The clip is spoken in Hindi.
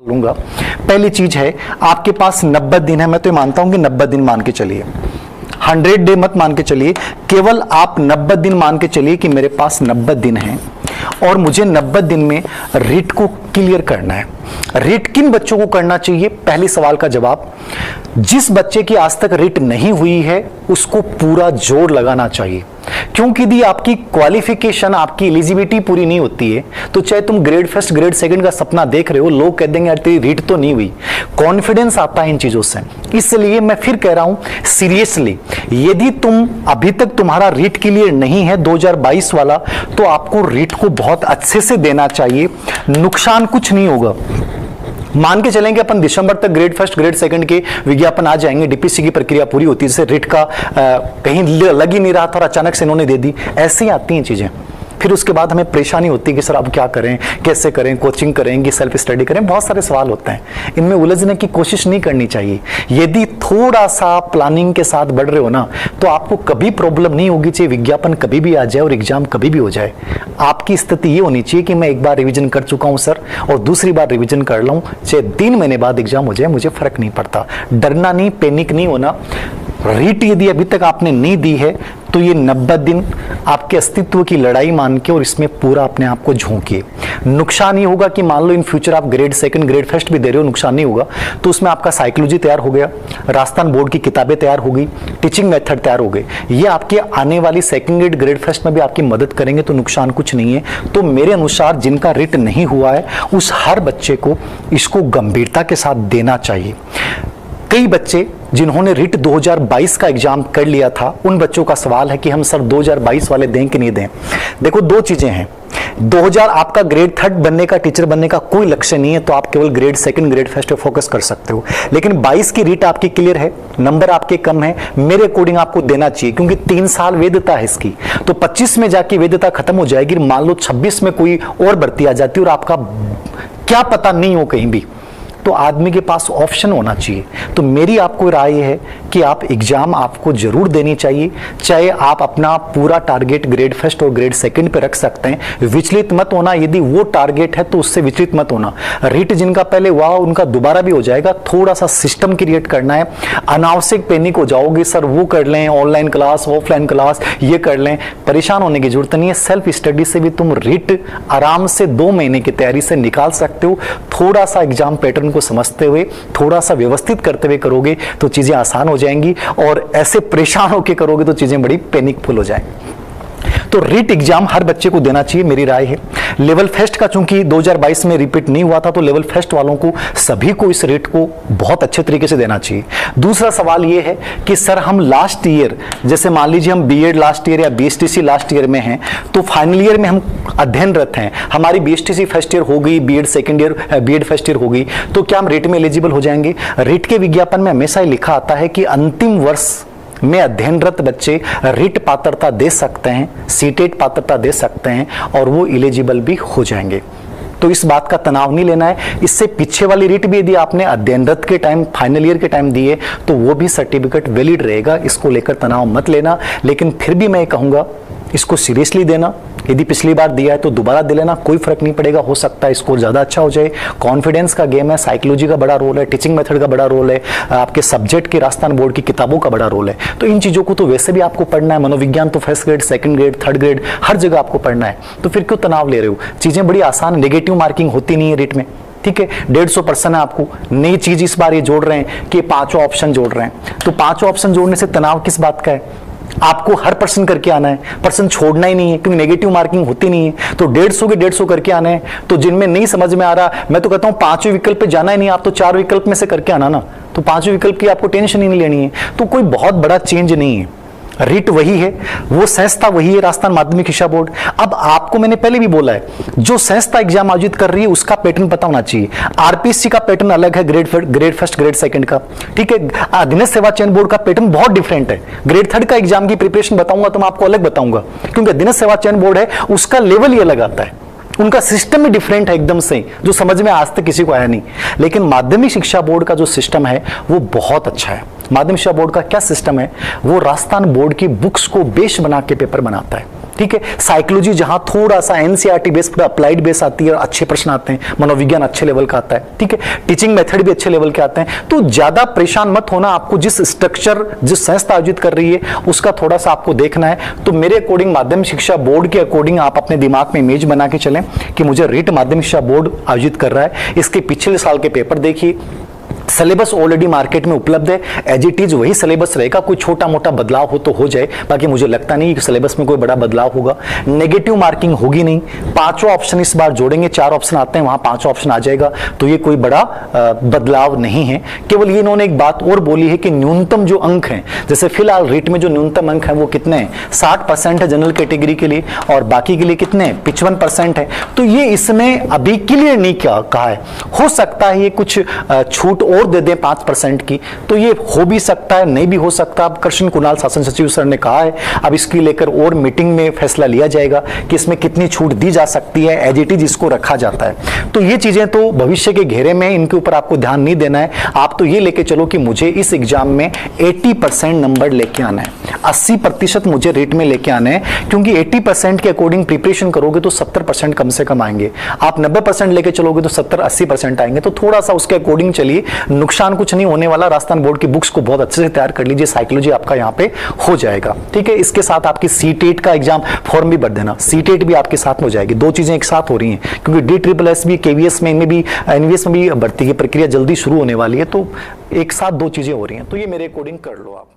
लूंगा। पहली चीज है, आपके पास 90 दिन है। मैं तो ये मानता हूं कि 90 दिन मान के चलिए, 100 डे मत मान के चलिए, केवल आप 90 दिन मान के चलिए कि मेरे पास 90 दिन है और मुझे 90 दिन में रीट को क्लियर करना है। रीट किन बच्चों को करना चाहिए? पहले सवाल का जवाब, जिस बच्चे की आज तक रीट नहीं हुई है उसको पूरा जोर लगाना चाहिए, क्योंकि यदि आपकी क्वालिफिकेशन, आपकी एलिजिबिलिटी पूरी नहीं होती है तो चाहे तुम ग्रेड फर्स्ट ग्रेड सेकंड का सपना देख रहे हो, लोग कह देंगे यार तेरी रीट तो नहीं हुई। कॉन्फिडेंस आता है इन चीजों से। इसलिए मैं फिर कह रहा हूं सीरियसली, यदि तुम अभी तक तुम्हारा रीट क्लियर नहीं है 2022 वाला, तो आपको रीट को बहुत अच्छे से देना चाहिए। नुकसान कुछ नहीं होगा। मान के चलेंगे अपन दिसंबर तक ग्रेड फर्स्ट ग्रेड सेकंड के विज्ञापन आ जाएंगे, डीपीसी की प्रक्रिया पूरी होती है, जैसे रीट का कहीं लग ही नहीं रहा था और अचानक से इन्होंने दे दी। ऐसे ही आती हैं चीजें। फिर उसके बाद हमें परेशानी होती है कि सर अब क्या करें, कैसे करें, कोचिंग करेंगे, सेल्फ स्टडी करें, बहुत सारे सवाल होते हैं। इनमें उलझने की कोशिश नहीं करनी चाहिए। यदि थोड़ा सा प्लानिंग के साथ बढ़ रहे हो ना, तो आपको कभी प्रॉब्लम नहीं होगी, चाहे विज्ञापन कभी भी आ जाए और एग्जाम कभी भी हो जाए। आपकी स्थिति ये होनी चाहिए कि मैं एक बार रिविजन कर चुका हूं सर और दूसरी बार रिविजन कर लूं, चाहे 3 महीने बाद एग्जाम हो जाए, मुझे फर्क नहीं पड़ता। डरना नहीं, पैनिक नहीं होना। रीट यदि अभी तक आपने नहीं दी है तो ये 90 दिन आपके अस्तित्व की लड़ाई मान के और इसमें पूरा अपने आप को झोंकिए। नुकसान ये होगा कि मान लो इन फ्यूचर आप ग्रेड सेकंड ग्रेड फर्स्ट भी दे रहे हो, नुकसान नहीं होगा। तो उसमें आपका साइकोलॉजी तैयार हो गया, राजस्थान बोर्ड की किताबें तैयार हो गई, टीचिंग मेथड तैयार हो गए। ये आपके आने वाली सेकंड ग्रेड ग्रेड फर्स्ट में भी आपकी मदद करेंगे, तो नुकसान कुछ नहीं है। तो मेरे अनुसार जिनका रीट नहीं हुआ है उस हर बच्चे को इसको गंभीरता के साथ देना चाहिए। कई बच्चे जिन्होंने रीट 2022 का एग्जाम कर लिया था, उन बच्चों का सवाल है कि हम सर 2022 वाले दें कि नहीं दें। देखो, 2 चीजें हैं। 2000 आपका ग्रेड थर्ड बनने का, टीचर बनने का कोई लक्ष्य नहीं है, तो आप केवल ग्रेड सेकंड ग्रेड फर्स्ट पे फोकस कर सकते हो। लेकिन 22 की रीट आपकी क्लियर है, नंबर आपके कम है, मेरे अकॉर्डिंग आपको देना चाहिए, क्योंकि 3 साल वैधता है इसकी। तो 25 में जाके वैधता खत्म हो जाएगी। मान लो 26 में कोई और भर्ती आ जाती है और आपका क्या पता नहीं हो कहीं भी, तो आदमी के पास ऑप्शन होना चाहिए। तो मेरी आपको राय है कि आप एग्जाम आपको जरूर देनी चाहिए, चाहे आप अपना पूरा टारगेट ग्रेड फर्स्ट और ग्रेड सेकंड पे रख सकते हैं। विचलित मत होना, यदि वो टारगेट है तो उससे विचलित मत होना। रीट जिनका पहले हुआ उनका दोबारा भी हो जाएगा। थोड़ा सा सिस्टम क्रिएट करना है। अनावश्यक पैनिक हो जाओगे, सर वो कर लें, ऑनलाइन क्लास ऑफलाइन क्लास ये कर लें, परेशान होने की जरूरत नहीं है। सेल्फ स्टडी से भी तुम रीट आराम से 2 महीने की तैयारी से निकाल सकते हो। थोड़ा सा एग्जाम पैटर्न को समझते हुए, थोड़ा सा व्यवस्थित करते हुए करोगे तो चीजें आसान हो जाएंगी, और ऐसे परेशान होकर करोगे तो चीजें बड़ी पैनिकफुल हो जाएंगी। तो रीट एग्जाम हर बच्चे को देना चाहिए, मेरी राय है। लेवल फर्स्ट का चूंकि 2022 में रिपीट नहीं हुआ था, तो लेवल फर्स्ट वालों को सभी को इस रीट को बहुत अच्छे तरीके से देना चाहिए। दूसरा सवाल यह है कि सर हम लास्ट ईयर, जैसे मान लीजिए हम बीएड लास्ट ईयर या बीएसटीसी लास्ट ईयर में हैं, तो फाइनल ईयर में हम अध्ययनरत हैं, हमारी बीएसटीसी फर्स्ट ईयर हो गई, BEd second year, BEd first year हो गई, तो क्या हम रीट में एलिजिबल हो जाएंगे? रीट के विज्ञापन में हमेशा ही लिखा आता है कि अंतिम वर्ष में अध्ययनरत बच्चे रीट पात्रता दे सकते हैं, सीटेट पात्रता दे सकते हैं और वो एलिजिबल भी हो जाएंगे। तो इस बात का तनाव नहीं लेना है। इससे पीछे वाली रीट भी यदि आपने अध्ययनरत के टाइम, फाइनल ईयर के टाइम दिए, तो वो भी सर्टिफिकेट वैलिड रहेगा। इसको लेकर तनाव मत लेना। लेकिन फिर भी मैं कहूंगा इसको सीरियसली देना। यदि पिछली बार दिया है तो दोबारा दे लेना, कोई फर्क नहीं पड़ेगा, हो सकता है स्कोर ज्यादा अच्छा हो जाए। कॉन्फिडेंस का गेम है, साइकोलॉजी का बड़ा रोल है, टीचिंग मेथड का बड़ा रोल है, आपके सब्जेक्ट की राजस्थान बोर्ड की किताबों का बड़ा रोल है। तो इन चीजों को तो वैसे भी आपको पढ़ना है। मनोविज्ञान तो first grade, second grade, third grade हर जगह आपको पढ़ना है, तो फिर क्यों तनाव ले रहे हो? चीजें बड़ी आसान, नेगेटिव मार्किंग होती नहीं है रीट में, ठीक है। 150% है आपको। नई चीज इस बार ये जोड़ रहे हैं कि 5 ऑप्शन जोड़ रहे हैं, तो 5 ऑप्शन जोड़ने से तनाव किस बात का है? आपको हर पर्सन करके आना है, पर्सन छोड़ना ही नहीं है, क्योंकि नेगेटिव मार्किंग होती नहीं है। तो 150 के 150 करके आने हैं। तो जिनमें नहीं समझ में आ रहा, मैं तो कहता हूं 5वें विकल्प पे जाना ही नहीं, आप तो 4 विकल्प में से करके आना ना, तो 5वें विकल्प की आपको टेंशन ही नहीं लेनी है। तो कोई बहुत बड़ा चेंज नहीं है। रीट वही है, वो संस्था वही है, राजस्थान माध्यमिक शिक्षा बोर्ड। अब आपको मैंने पहले भी बोला है, जो संस्था एग्जाम आयोजित कर रही है उसका पैटर्न पता होना चाहिए। आरपीएससी का पैटर्न अलग है, ग्रेड फर्स्ट ग्रेड सेकंड का, ठीक है। अधीनस्थ सेवा चयन बोर्ड का पैटर्न बहुत डिफरेंट है। ग्रेड थर्ड का एग्जाम की प्रिपरेशन बताऊंगा तो मैं आपको अलग बताऊंगा, क्योंकि अधीनस्थ सेवा चयन बोर्ड है, उसका लेवल ही अलग आता है, उनका सिस्टम ही डिफरेंट है एकदम से, जो समझ में आज तक किसी को आया नहीं। लेकिन माध्यमिक शिक्षा बोर्ड का जो सिस्टम है वो बहुत अच्छा है। माध्यमिक शिक्षा बोर्ड का क्या सिस्टम है? वो राजस्थान बोर्ड की बुक्स को बेस बना के पेपर बनाता है। ठीक है। साइकोलॉजी जहां थोड़ा सा एनसीईआरटी बेस पर अप्लाइड बेस आती है और अच्छे प्रश्न आते हैं, मनोविज्ञान अच्छे लेवल का आता है, ठीक है। टीचिंग मेथड भी अच्छे लेवल के आते हैं। तो ज्यादा परेशान मत होना, आपको जिस स्ट्रक्चर, जिस संस्था आयोजित कर रही है उसका थोड़ा सा आपको देखना है। तो मेरे अकॉर्डिंग माध्यमिक शिक्षा बोर्ड के अकॉर्डिंग आप अपने दिमाग में इमेज बना के चलें कि मुझे रीट माध्यमिक शिक्षा बोर्ड आयोजित कर रहा है। इसके पिछले साल के पेपर देखिए, सिलेबस ऑलरेडी मार्केट में उपलब्ध है, एज इट इज वही सिलेबस रहेगा, कोई छोटा मोटा बदलाव हो तो हो जाए, बाकी मुझे लगता नहीं कि सिलेबस में कोई बड़ा बदलाव होगा। नेगेटिव मार्किंग होगी नहीं, पांचों ऑप्शन इस बार जोड़ेंगे, 4 ऑप्शन आते हैं वहां 5 ऑप्शन आ जाएगा, तो ये कोई बड़ा बदलाव नहीं है। केवल ये इन्होंने एक बात और बोली है कि न्यूनतम जो अंक हैं, जैसे फिलहाल रीट में जो न्यूनतम अंक है वो कितने हैं, 60% है जनरल कैटेगरी के लिए और बाकी के लिए कितने 55% है। तो ये इसमें अभी क्लियर नहीं कहा है, हो सकता है ये कुछ छूट और दे दें 5% की, तो ये हो भी सकता है, नहीं भी हो सकता। अब कृष्ण कुणाल शासन सचिव सर ने कहा है, अब इसकी लेकर और मीटिंग में फैसला लिया जाएगा कि इसमें कितनी छूट दी जा सकती है, एज इट इज इसको रखा जाता है। तो ये चीजें तो भविष्य के घेरे में, इनके ऊपर आपको ध्यान नहीं देना है। आप तो ये लेके चलो कि मुझे इस एग्जाम में 80% नंबर लेके आना है, 80% मुझे रेट में लेके आना है, क्योंकि 80% के अकॉर्डिंग प्रिपरेशन करोगे तो 70% कम से कम आएंगे। आप 90% लेके चलोगे तो 70-80% आएंगे। तो थोड़ा सा उसके अकॉर्डिंग चलिए, नुकसान कुछ नहीं होने वाला। राजस्थान बोर्ड की बुक्स को बहुत अच्छे से तैयार कर लीजिए, साइकोलॉजी आपका यहाँ पे हो जाएगा, ठीक है। इसके साथ आपकी सीटेट का एग्जाम फॉर्म भी भर देना, सीटेट भी आपके साथ में हो जाएगी। 2 चीजें एक साथ हो रही हैं, क्योंकि DSSS भी, KVS में, इनमें भी, NVS में भी भर्ती की प्रक्रिया जल्दी शुरू होने वाली है, तो एक साथ 2 चीजें हो रही हैं। तो ये मेरे अकॉर्डिंग कर लो आप।